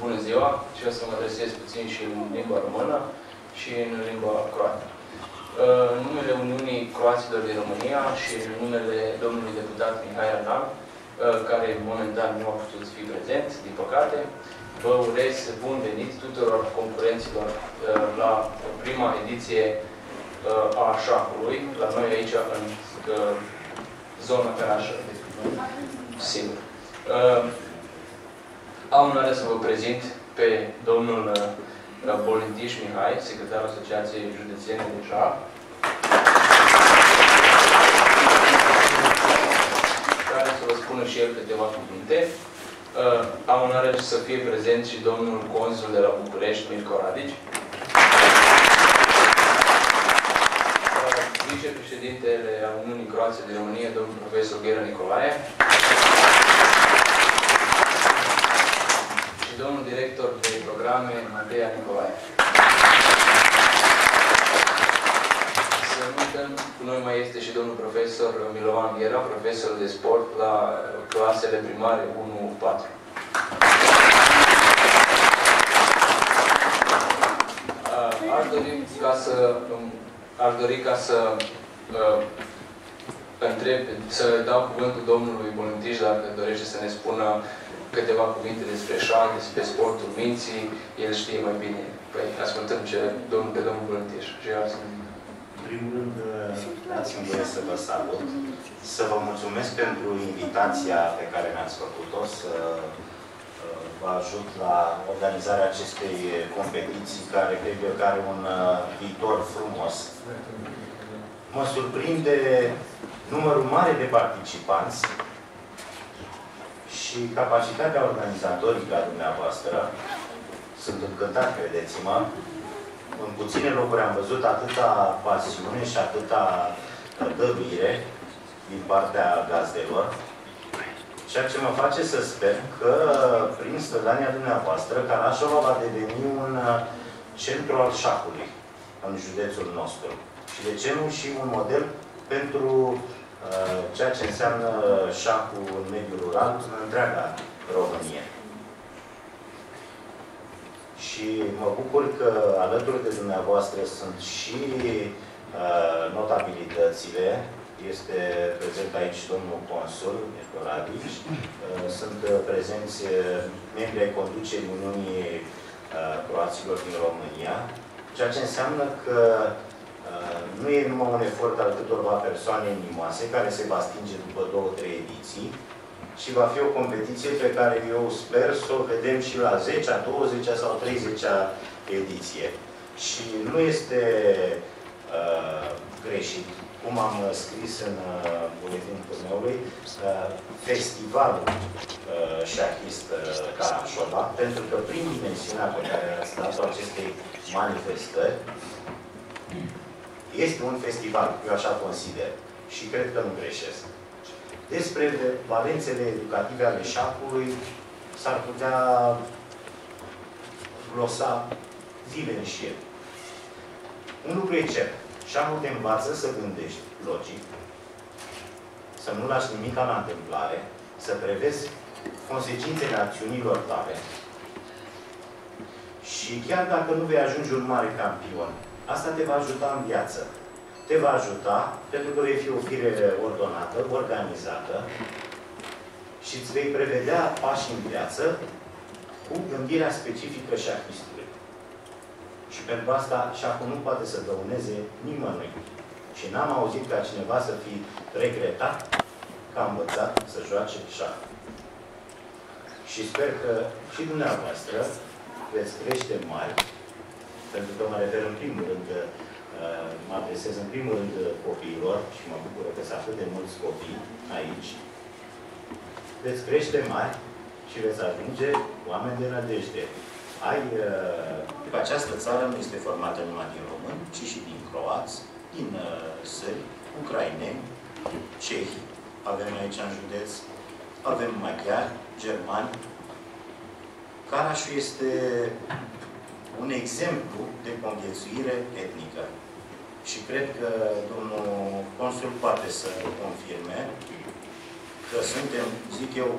bună ziua și o să mă adresez puțin și în limba română și în limba croată. În numele Uniunii Croaților din România și în numele domnului deputat Mihai Arnam, care momentan nu a putut fi prezent, din păcate, vă urez bun venit tuturor concurenților la prima ediție a șahului, la noi aici în zona Carașă. Sigur. Am onoarea să vă prezint pe domnul Bolintiș Mihai, secretarul Asociației Județene de Șah, care să vă spună și el câteva cuvinte. Am onoarea să fie prezent și domnul consul de la București, Mirko Radici, vicepreședintele al Uniunii Croației din România, domnul profesor Ghera Nicolae, și domnul director de programe, Mateia Nicolae. Să nu uităm, cu noi mai este și domnul profesor Milovan Ghera, profesor de sport la clasele primare 1-4. Aș dori ca să să dau cuvântul domnului Bolintiș, dacă dorește să ne spună câteva cuvinte despre șah, despre sportul minții. El știe mai bine. Păi, ascultăm pe domnul Bolintiș. În primul rând, dați-mi voie să vă salut, să vă mulțumesc pentru invitația pe care mi-ați făcut-o, să vă ajut la organizarea acestei competiții, care cred eu că are un viitor frumos. Mă surprinde numărul mare de participanți și capacitatea organizatorică a dumneavoastră. Sunt încântat, credeți-mă. În puține locuri am văzut atâta pasiune și atâta dăruire din partea gazdelor, ceea ce mă face să sper că, prin strădania dumneavoastră, Carașova va deveni un centru al șahului în județul nostru. Și de ce nu și un model pentru ceea ce înseamnă șahul în mediul rural în întreaga Românie. Și mă bucur că alături de dumneavoastră sunt și notabilitățile. Este prezent aici domnul consul, Mirko Radici. Sunt prezenți membri ai conducerii Uniunii Croaților din România, ceea ce înseamnă că nu e numai un efort al câtorva persoane inimoase, care se va stinge după 2-3 ediții, și va fi o competiție pe care eu sper să o vedem și la 10-a, 20-a sau 30-a ediție. Și nu este greșit, cum am scris în buletinul turneului, festivalul șahist Carașova, pentru că prin dimensiunea pe care ați dat-o acestei manifestări, este un festival, eu așa consider, și cred că nu greșesc. Despre valențele educative ale șahului s-ar putea glosa zile în șir. Un lucru e cert. Șahul te învață să gândești logic, să nu lași nimic la întâmplare, să prevezi consecințele acțiunilor tale. Și chiar dacă nu vei ajunge un mare campion, asta te va ajuta în viață. Te va ajuta pentru că vei fi o fire ordonată, organizată și îți vei prevedea pași în viață cu gândirea specifică șahistului. Și pentru asta șahul nu poate să dăuneze nimănui. Și n-am auzit ca cineva să fi regretat că a învățat să joace șah. Și sper că și dumneavoastră veți crește mari, pentru că mă refer în primul rând că mă adresez în primul rând copiilor și mă bucur că sunt atât de mulți copii aici. Veți crește mari și veți ajunge oameni de nădejde. Această țară nu este formată numai din români, ci și din croați, din sârbi, ucraineni, cehi. Avem aici în județ, avem maghiari, germani. Carașul este un exemplu de conviețuire etnică. Și cred că domnul consul poate să confirme că suntem, zic eu,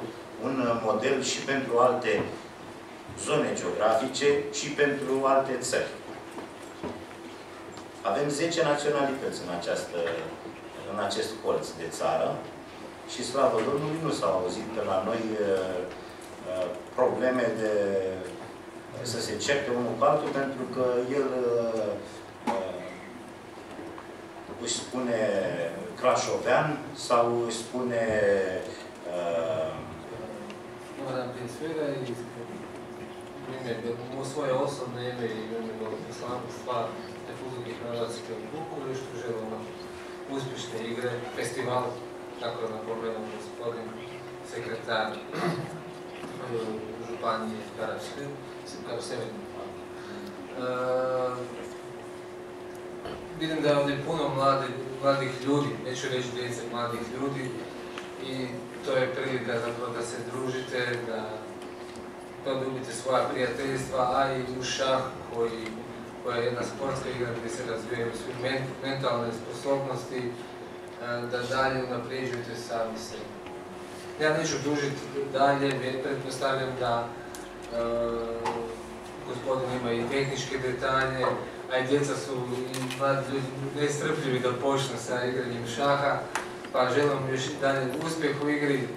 un model și pentru alte zone geografice și pentru alte țări. Avem 10 naționalități în acest colț de țară și, slavă Domnului, nu s-au auzit pe la noi probleme de să se certe unul cu altul, pentru că el își spune crașovean sau își spune Moram prije svega u svoje osobno ime i ime Veleposlanstva Republike Hrvatske u Bukureštu želim vam uspješne igre, festival, tako je napomenuo gospodin sekretar županije Karaš-Severni. Vidim da je ovdje puno mladih ljudi, neću reći djece, mladih ljudi, i to je prilika zapravo da se družite, da produbite svoja prijateljstva, a i u šah koja je jedna sportska igra gdje se razvijaju svi mentalne sposobnosti, da dalje unapređujete sami sebe. Ja neću dužiti dalje, pretpostavljam da gospodin ima i tehničke detalje, a i djeca su i mladi ljudi nestrpljivi da počnu sa igranjem šaha, pa želim još dalje uspjeh u igri,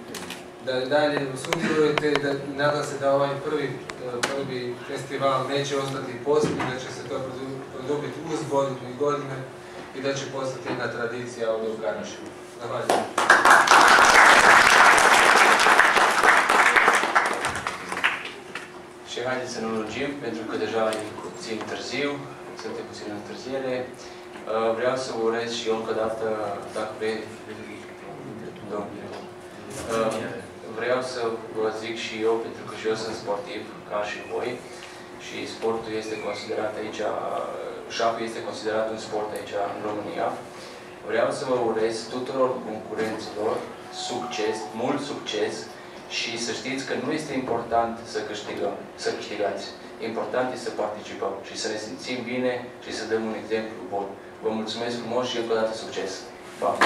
da dalje sudjelujete, da nadam se da ovaj prvi festival neće ostati posljednji, da će se to produbiti uz godine i godine i da će postati jedna tradicija ovdje u Karašu. Zahvaljujem. Și haideți să nu lungim, pentru că deja e puțin târziu, suntem puțin în întârziere. Vreau să vă urez și eu încă o dată, dacă vreau să vă zic și eu, pentru că și eu sunt sportiv, ca și voi, și sportul este considerat aici, șahul este considerat un sport aici în România. Vreau să vă urez tuturor concurenților succes, mult succes, și să știți că nu este important să câștigați. Important este să participăm și să ne simțim bine și să dăm un exemplu bun. Vă mulțumesc frumos și încă o dată succes! Pa!